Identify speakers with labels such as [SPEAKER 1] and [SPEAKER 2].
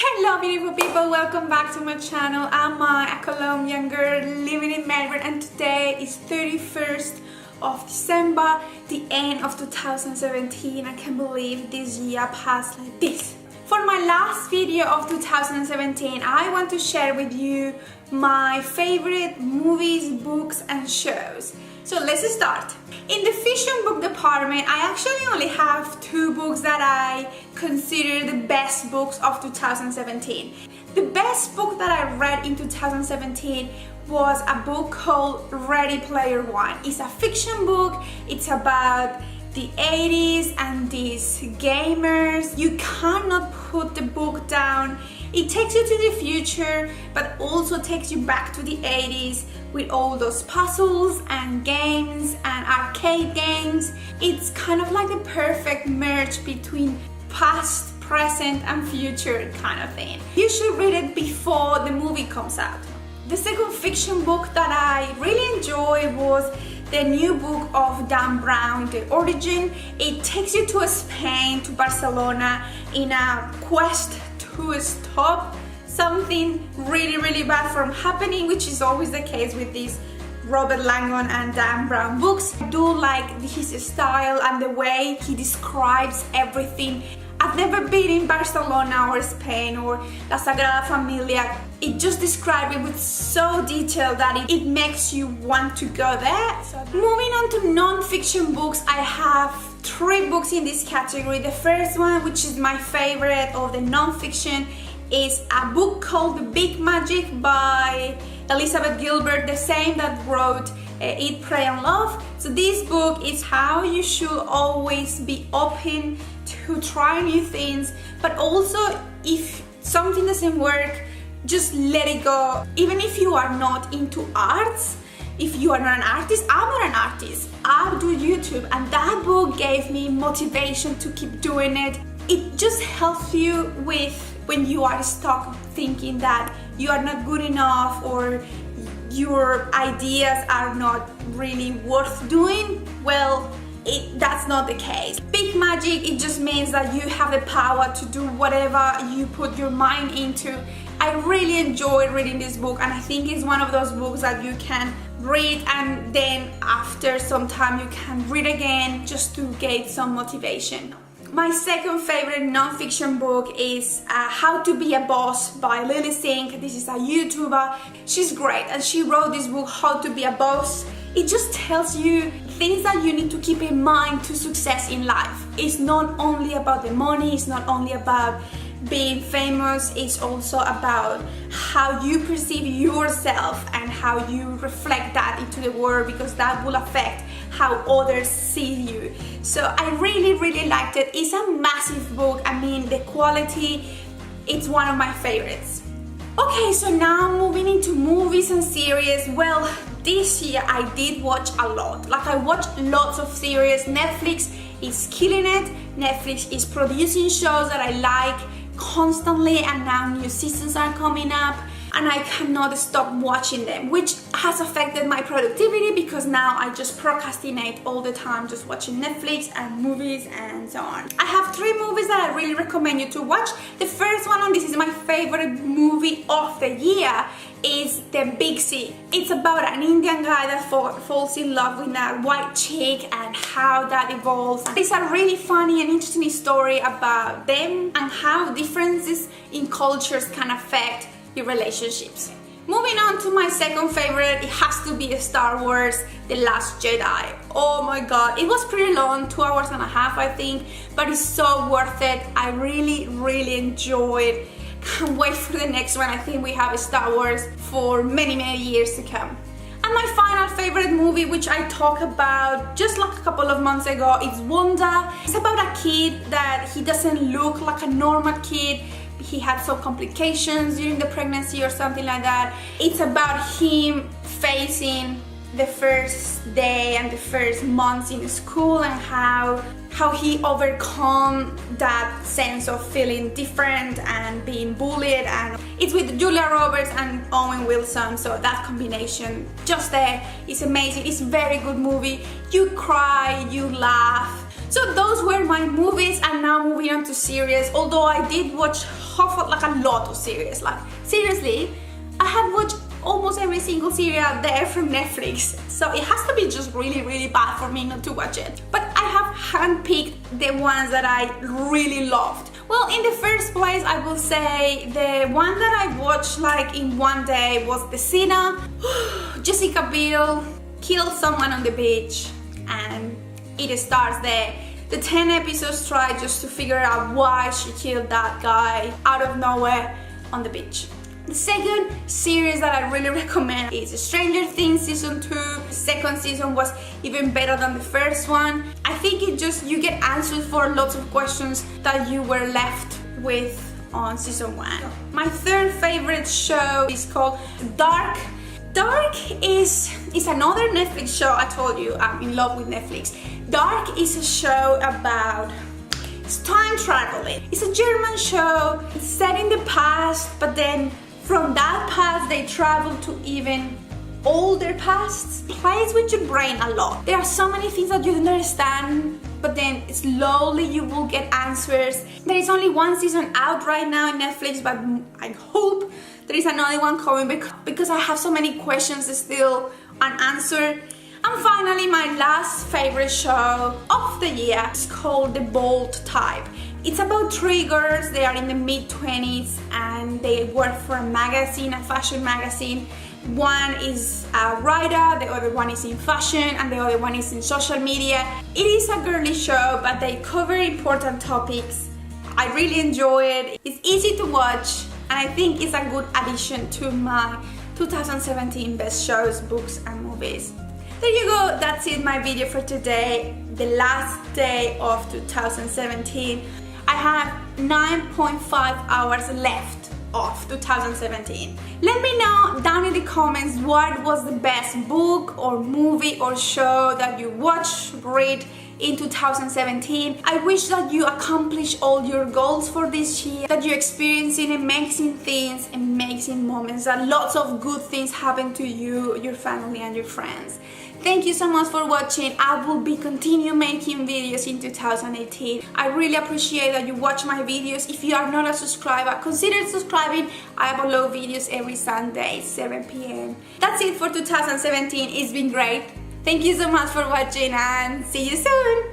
[SPEAKER 1] Hello beautiful people, welcome back to my channel. I'm a Colombian girl living in Melbourne and today is 31st of December, the end of 2017. I can't believe this year passed like this. For my last video of 2017, I want to share with you my favorite movies, books and shows. So let's start. In the fiction book department, I actually only have two books that I consider the best books of 2017. The best book that I read in 2017 was a book called Ready Player One. It's a fiction book. It's about the 80s and these gamers. You cannot put the book down. It takes you to the future, but also takes you back to the 80s with all those puzzles and games and arcade games. It's kind of like the perfect merge between past, present and future kind of thing. You should read it before the movie comes out. The second fiction book that I really enjoyed was the new book of Dan Brown, The Origin. It takes you to Spain, to Barcelona, in a quest to stop something really bad from happening, which is always the case with these Robert Langdon and Dan Brown books. I do like his style and the way he describes everything. I've never been in Barcelona or Spain or La Sagrada Familia. It just describes it with so detail that it makes you want to go there. So, moving on to non-fiction books, I have three books in this category. The first one, which is my favorite of the non-fiction, is a book called The Big Magic by Elizabeth Gilbert, the same that wrote Eat, Pray and Love. So this book is how you should always be open to try new things, but also if something doesn't work, just let it go. Even if you are not into arts, if you are not an artist, I'm not an artist, I do YouTube, and that book gave me motivation to keep doing it. It just helps you with when you are stuck thinking that you are not good enough or your ideas are not really worth doing. Well, that's not the case. Big magic, it just means that you have the power to do whatever you put your mind into. I really enjoyed reading this book, and I think it's one of those books that you can read and then after some time you can read again just to get some motivation. My second favorite non-fiction book is How to Be a Boss by Lily Singh. This is a YouTuber. She's great and she wrote this book, How to Be a Boss. It just tells you things that you need to keep in mind to success in life. It's not only about the money, it's not only about being famous, it's also about how you perceive yourself and how you reflect that into the world, because that will affect how others see you. So I really liked it. It's a massive book. I mean, the quality, it's one of my favorites. Okay, so now moving into movies and series. Well, this year I did watch a lot. Like, I watched lots of series. Netflix is killing it. Netflix is producing shows that I like constantly, and now new seasons are coming up and I cannot stop watching them, which has affected my productivity because now I just procrastinate all the time just watching Netflix and movies and so on. I have three movies that I really recommend you to watch. The first one, and this is my favorite movie of the year, is The Big Sea. It's about an Indian guy that falls in love with a white chick and how that evolves. It's a really funny and interesting story about them and how differences in cultures can affect your relationships. Moving on to my second favorite, it has to be Star Wars The Last Jedi. Oh my god, it was pretty long, 2 hours and a half I think, but it's so worth it. I really enjoyed. Can't wait for the next one. I think we have Star Wars for many years to come. And my final favorite movie, which I talked about just like a couple of months ago, is Wanda. It's about a kid that he doesn't look like a normal kid. He had some complications during the pregnancy or something like that. It's about him facing the first day and the first months in school and how he overcome that sense of feeling different and being bullied. And it's with Julia Roberts and Owen Wilson, so that combination just there is amazing. It's a very good movie. You cry, you laugh, So those were my movies, and now moving on to series. Although I did watch like a lot of series, like seriously, I have watched almost every single series out there from Netflix. So it has to be just really, really bad for me not to watch it. But I have handpicked the ones that I really loved. Well, in the first place, I will say the one that I watched like in one day was The Sinner. Jessica Biel killed someone on the beach, and it starts there. The 10 episodes try just to figure out why she killed that guy out of nowhere on the beach. The second series that I really recommend is Stranger Things Season 2. The second season was even better than the first one. I think you get answers for lots of questions that you were left with on Season 1. My third favorite show is called Dark. Dark is another Netflix show. I told you I'm in love with Netflix. Dark is a show about time traveling. It's a German show. It's set in the past, but then from that past they travel to even older pasts. It plays with your brain a lot. There are so many things that you don't understand, but then slowly you will get answers. There is only one season out right now in Netflix, but I hope there is another one coming because I have so many questions still unanswered. And finally, my last favorite show of the year is called The Bold Type. It's about three girls. They are in the mid-20s and they work for a magazine, a fashion magazine. One is a writer, the other one is in fashion, and the other one is in social media. It is a girly show, but they cover important topics. I really enjoy it. It's easy to watch, and I think it's a good addition to my 2017 best shows, books and movies. There you go, that's it, my video for today, the last day of 2017. I have 9.5 hours left of 2017. Let me know down in the comments what was the best book or movie or show that you watched, read in 2017. I wish that you accomplish all your goals for this year, that you're experiencing amazing things, amazing moments, that lots of good things happen to you, your family and your friends. Thank you so much for watching. I will be continue making videos in 2018. I really appreciate that you watch my videos. If you are not a subscriber, consider subscribing. I upload videos every Sunday, 7 p.m. That's it for 2017. It's been great. Thank you so much for watching and see you soon.